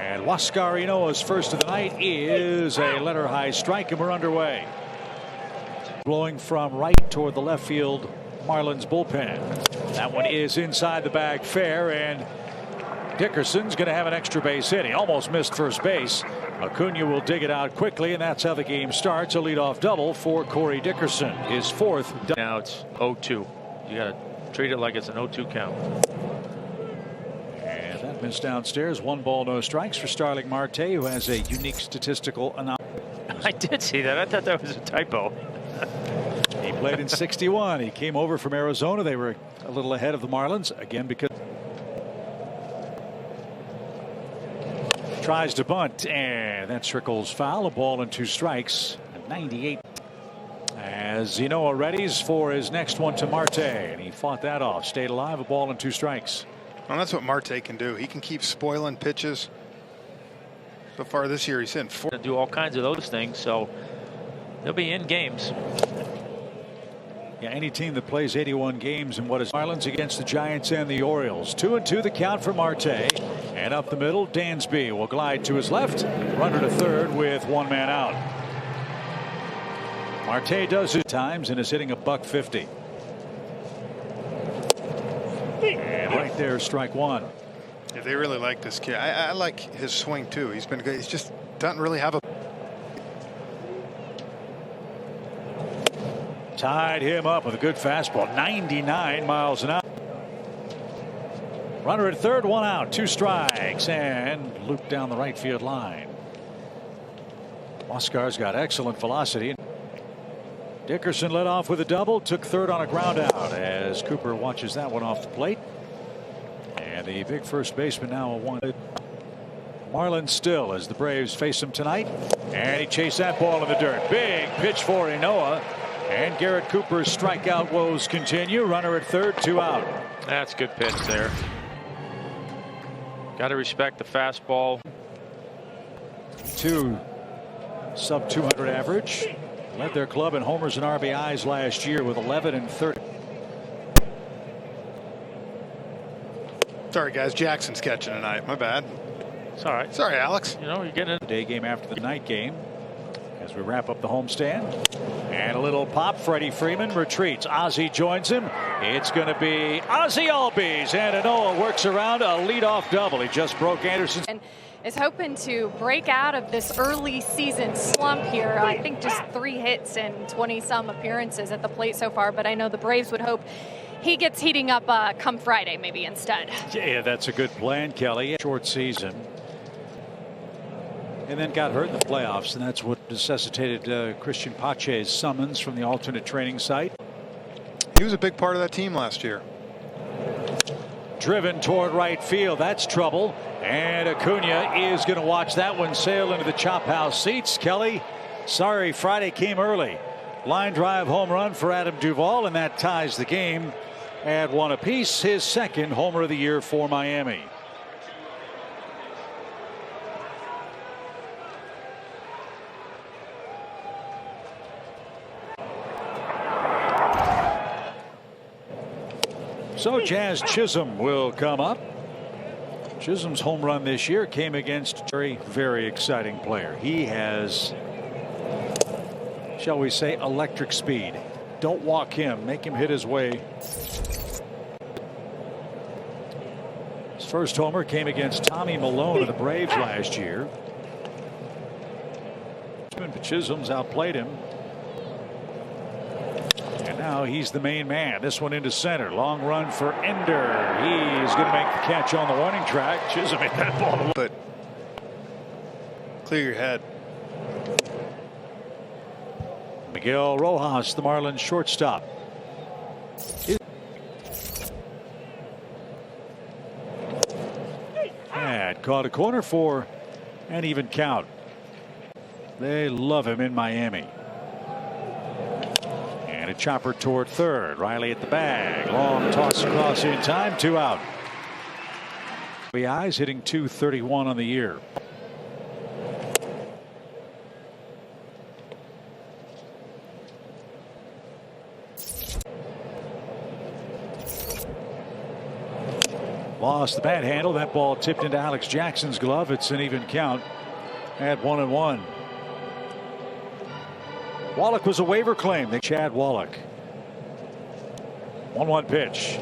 And Huascar Ynoa's first of the night is a letter high strike, and we're underway. Blowing from right toward the left field Marlins bullpen. That one is inside the bag fair, and Dickerson's going to have an extra base hit. He almost missed first base. Acuna will dig it out quickly, and that's how the game starts. A leadoff double for Corey Dickerson, his fourth. Now it's 0-2. You got to treat it like it's an 0-2 count. And that missed downstairs. 1 ball, no strikes for Starling Marte, who has a unique statistical anomaly. I did see that. I thought that was a typo. He played in '61. He came over from Arizona. They were a little ahead of the Marlins again because tries to bunt, and that trickles foul. A ball and 2 strikes. 98 as Ynoa readies for his next one to Marte, and he fought that off. Stayed alive. A ball and 2 strikes. Well, that's what Marte can do. He can keep spoiling pitches. So far this year, he's in 4. Do all kinds of those things, so they'll be in games. Yeah, any team that plays 81 games in what is Marlins against the Giants and the Orioles. 2-2 the count for Marte, and up the middle Dansby will glide to his left, runner to third with 1 man out. Marte does it times and is hitting $150. And right there, strike 1. Yeah, they really like this kid. I like his swing too. He's been good. He's just doesn't really have a. Tied him up with a good fastball, 99 miles an hour. Runner at third, 1 out, 2 strikes, and looped down the right field line. Huascar's got excellent velocity. Dickerson led off with a double, took third on a ground out as Cooper watches that one off the plate. And the big first baseman now a 1. Marlins still as the Braves face him tonight, and he chased that ball in the dirt. Big pitch for Ynoa. And Garrett Cooper's strikeout woes continue. Runner at third, 2 out. That's a good pitch there. Got to respect the fastball. 2 sub 200 average. Led their club in homers and RBIs last year with 11 and 30. Sorry guys, Jackson's catching tonight. My bad. It's all right. Sorry, Alex. You know, you're getting it. Day game after the night game as we wrap up the homestand. And a little pop. Freddie Freeman retreats. Ozzie joins him. It's going to be Ozzie Albies, and Ynoa works around a leadoff double. He just broke Anderson's. And is hoping to break out of this early season slump here. I think just 3 hits and 20-some appearances at the plate so far, but I know the Braves would hope he gets heating up come Friday maybe instead. Yeah, that's a good plan, Kelly. Short season. And then got hurt in the playoffs, and that's what necessitated Christian Pache's summons from the alternate training site. He was a big part of that team last year. Driven toward right field. That's trouble. And Acuna is going to watch that one sail into the chop house seats. Kelly, sorry, Friday came early. Line drive home run for Adam Duvall, and that ties the game at 1 apiece. His second homer of the year for Miami. So Jazz Chisholm will come up. Chisholm's home run this year came against a very, very exciting player. He has, shall we say, electric speed. Don't walk him. Make him hit his way. His first homer came against Tommy Malone of the Braves last year. Chisholm's outplayed him. Now he's the main man. This one into center. Long run for Ender. He's going to make the catch on the warning track. Chisholm hit that ball. But clear your head. Miguel Rojas, the Marlins shortstop. And caught a corner for an even count. They love him in Miami. A chopper toward third. Riley at the bag. Long toss across in time. 2 out. RBIs hitting .231 on the year. Lost lost the bat handle. That ball tipped into Alex Jackson's glove. It's an even count at 1-1. Wallach was a waiver claim. Chad Wallach. 1-1 pitch.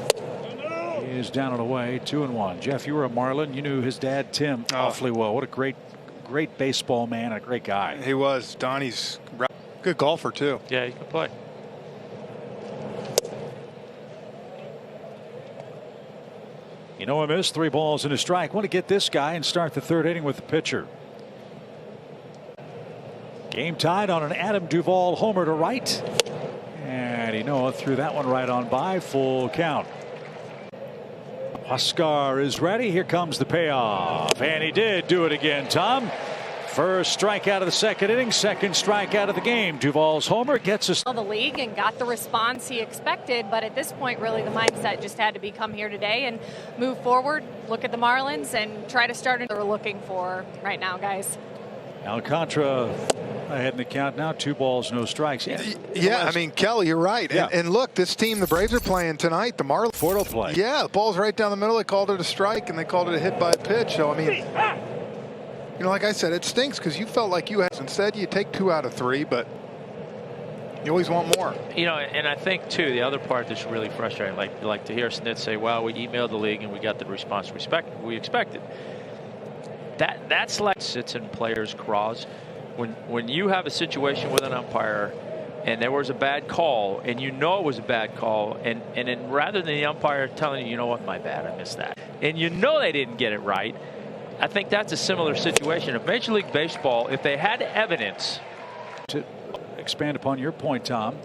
He is down and away. 2-1. Jeff, you were a Marlin. You knew his dad Tim awfully well. What a great baseball man, a great guy. He was. Donnie's good golfer too. Yeah, he can play. Ynoa missed. 3 balls and a strike. Want to get this guy and start the 3rd inning with the pitcher. Game tied on an Adam Duvall homer to right. And Ynoa threw that one right on by. Full count. Huascar is ready. Here comes the payoff. And he did do it again, Tom. First strikeout of the 2nd inning, 2nd strikeout of the game. Duvall's homer gets us the league and got the response he expected, but at this point really the mindset just had to be come here today and move forward, look at the Marlins and try to start what they're looking for right now, guys. Alcantara ahead in the count now. 2 balls, no strikes. Yeah, I mean, Kelly, you're right. Yeah. And look, this team the Braves are playing tonight, the Marlins. Portal play. Yeah, the ball's right down the middle. They called it a strike and they called it a hit by a pitch. So I mean, you know, like I said, it stinks because you felt like you had. Instead, you take 2 out of 3, but you always want more. You know, and I think too the other part that's really frustrating, like to hear Snit say, "Well, we emailed the league and we got the response we expected." That's like sits in players' craws. When you have a situation with an umpire and there was a bad call and you know it was a bad call and then rather than the umpire telling you, you know what, my bad, I missed that, and you know they didn't get it right. I think that's a similar situation. If Major League Baseball, if they had evidence. To expand upon your point, Tom,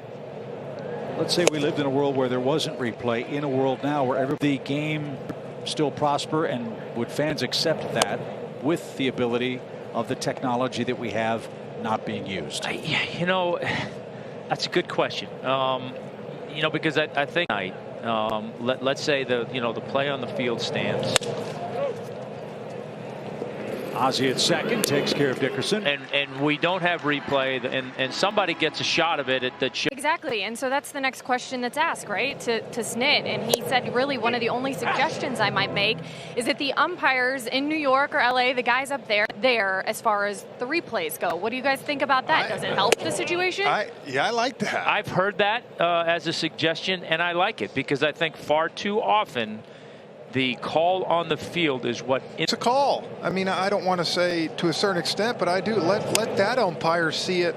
let's say we lived in a world where there wasn't replay, in a world now where the game still prosper, and would fans accept that with the ability of the technology that we have not being used? You know, that's a good question. You know, because I think let's say the play on the field stands. Ozzie at second takes care of Dickerson, and we don't have replay, and somebody gets a shot of it exactly. And so that's the next question that's asked, right, to Snit, and he said really one of the only suggestions I might make is that the umpires in New York or LA, the guys up there as far as the replays go. What do you guys think about that? Does it help the situation? Yeah, I like that. I've heard that as a suggestion, and I like it because I think far too often the call on the field is what it's a call. I mean, I don't want to say to a certain extent, but I do let that umpire see it,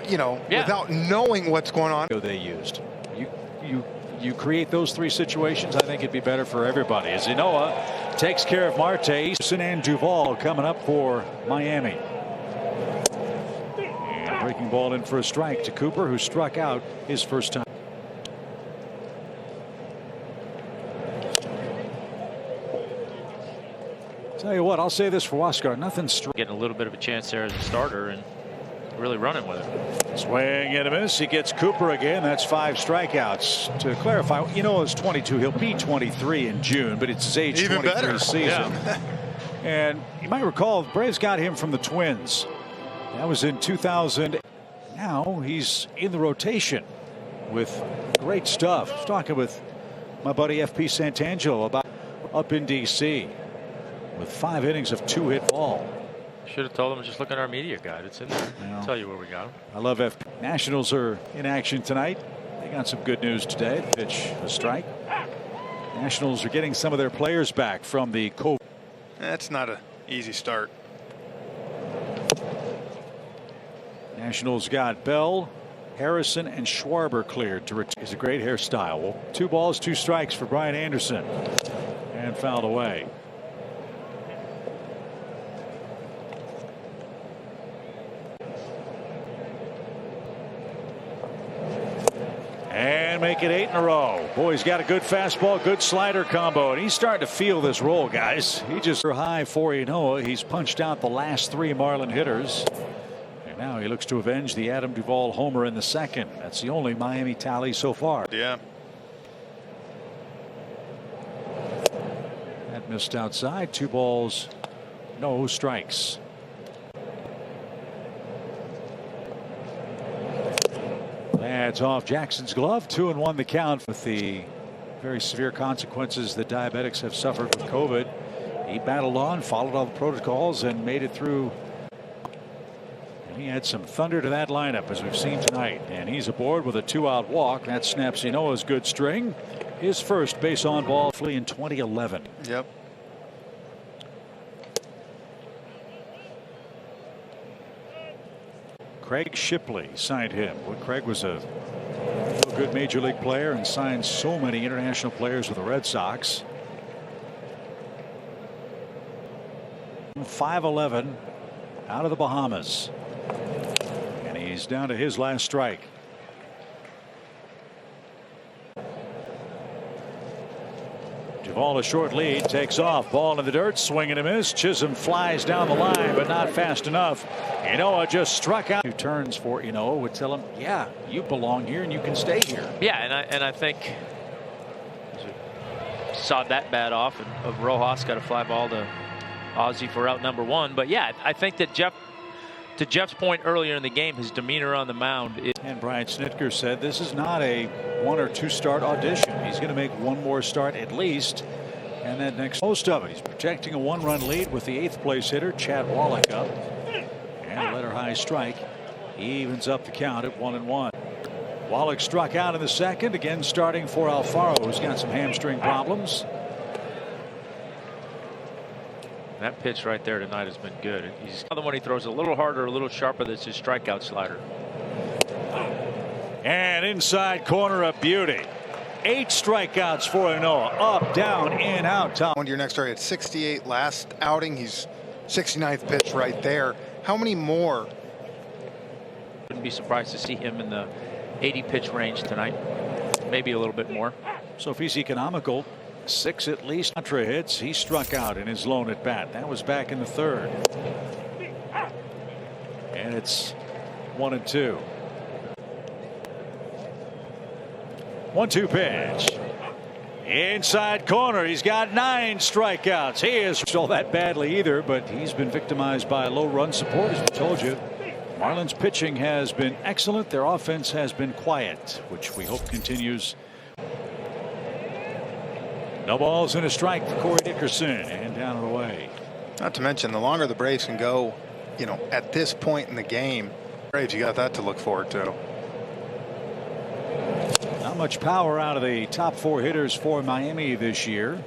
you know, without knowing what's going on. They used you create those 3 situations. I think it'd be better for everybody. As Ynoa takes care of Marte, and Duvall coming up for Miami. And breaking ball in for a strike to Cooper, who struck out his first time. Tell you what, I'll say this for Huascar, nothing getting a little bit of a chance there as a starter and really running with it. Swing and a miss. He gets Cooper again. That's 5 strikeouts. To clarify, Ynoa's 22. He'll be 23 in June, but it's his age even 23 better season. Yeah. And you might recall the Braves got him from the Twins. That was in 2000. Now he's in the rotation with great stuff. I was talking with my buddy FP Santangelo about up in D.C. with 5 innings of 2-hit ball. Should have told him just look at our media guide. It's in there. I'll tell you where we got him. I love FP. Nationals are in action tonight. They got some good news today. Pitch a strike. Nationals are getting some of their players back from the COVID. That's not an easy start. Nationals got Bell, Harrison, and Schwarber cleared to return. It's a great hairstyle. Well, 2 balls, 2 strikes for Brian Anderson, and fouled away. And make it 8 in a row. Boy, he's got a good fastball, good slider combo, and he's starting to feel this role, guys. He just high for Ynoa. He's punched out the last 3 Marlin hitters. And now he looks to avenge the Adam Duvall homer in the 2nd. That's the only Miami tally so far. Yeah. That missed outside. 2 balls, no strikes. That's off Jackson's glove. 2-1 the count with the very severe consequences that diabetics have suffered with COVID. He battled on, followed all the protocols, and made it through. And he had some thunder to that lineup, as we've seen tonight. And he's aboard with a 2-out walk. That snaps Ynoa's good string. His first base on ball in 2011. Yep. Craig Shipley signed him. Well, Craig was a good major league player and signed so many international players with the Red Sox. 5'11" out of the Bahamas. And he's down to his last strike. Duvall, a short lead, takes off. Ball in the dirt, swing and a miss. Chisholm flies down the line, but not fast enough. Ynoa just struck out. 2 turns for Ynoa would tell him, yeah, you belong here and you can stay here. Yeah, and I think sawed that bat off, and of Rojas got a fly ball to Ozzie for out number 1. But yeah, I think that to Jeff's point earlier in the game, his demeanor on the mound is. And Brian Snitker said this is not a 1 or 2 start audition. He's going to make one more start at least, and then next most of it. He's protecting a 1-run lead with the 8th place hitter Chad Wallach up, and a letter high strike. He evens up the count at 1-1. Wallach struck out in the 2nd, again starting for Alfaro, who's got some hamstring problems. That pitch right there tonight has been good. He's the one he throws a little harder, a little sharper. That's his strikeout slider. And inside corner, a beauty. 8 strikeouts for Ynoa. Up, down, in, out. Tom. On to your next target at 68 last outing. He's 69th pitch right there. How many more? Wouldn't be surprised to see him in the 80 pitch range tonight. Maybe a little bit more. So if he's economical, 6 at least. Contra hits. He struck out in his lone at bat. That was back in the 3rd. And it's 1-2. 1-2 pitch. Inside corner. He's got 9 strikeouts. He isn't all that badly either, but he's been victimized by low run support, as we told you. Marlins pitching has been excellent. Their offense has been quiet, which we hope continues. No balls and a strike for Corey Dickerson, and down and away. Not to mention, the longer the Braves can go, at this point in the game, Braves, you got that to look forward to. Not much power out of the top 4 hitters for Miami this year.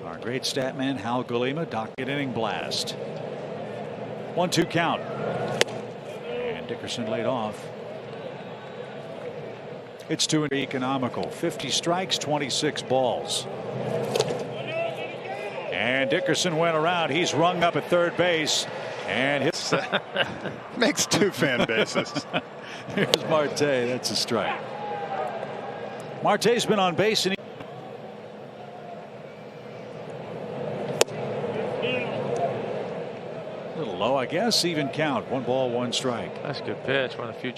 Our great stat man Hal Golema, docket inning blast. 1-2 count. And Dickerson laid off. It's 2 and economical. 50 strikes, 26 balls. And Dickerson went around. He's rung up at third base and hits. Makes 2 fan bases. Here's Marte. That's a strike. Marte's been on base and a little low, I guess. Even count. 1 ball, 1 strike. That's a good pitch. One of the few.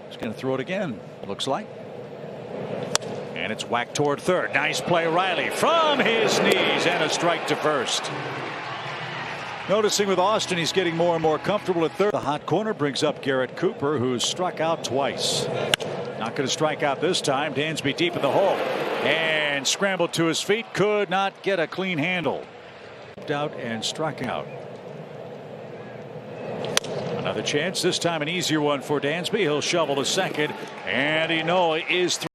He's going to throw it again, looks like. And it's whacked toward third. Nice play, Riley, from his knees, and a strike to first. Noticing with Austin, he's getting more and more comfortable at third. The hot corner brings up Garrett Cooper, who's struck out twice. Not going to strike out this time. Dansby deep in the hole and scrambled to his feet. Could not get a clean handle. Out and struck out. Another chance, this time an easier one for Dansby. He'll shovel to second, and Ynoa is through.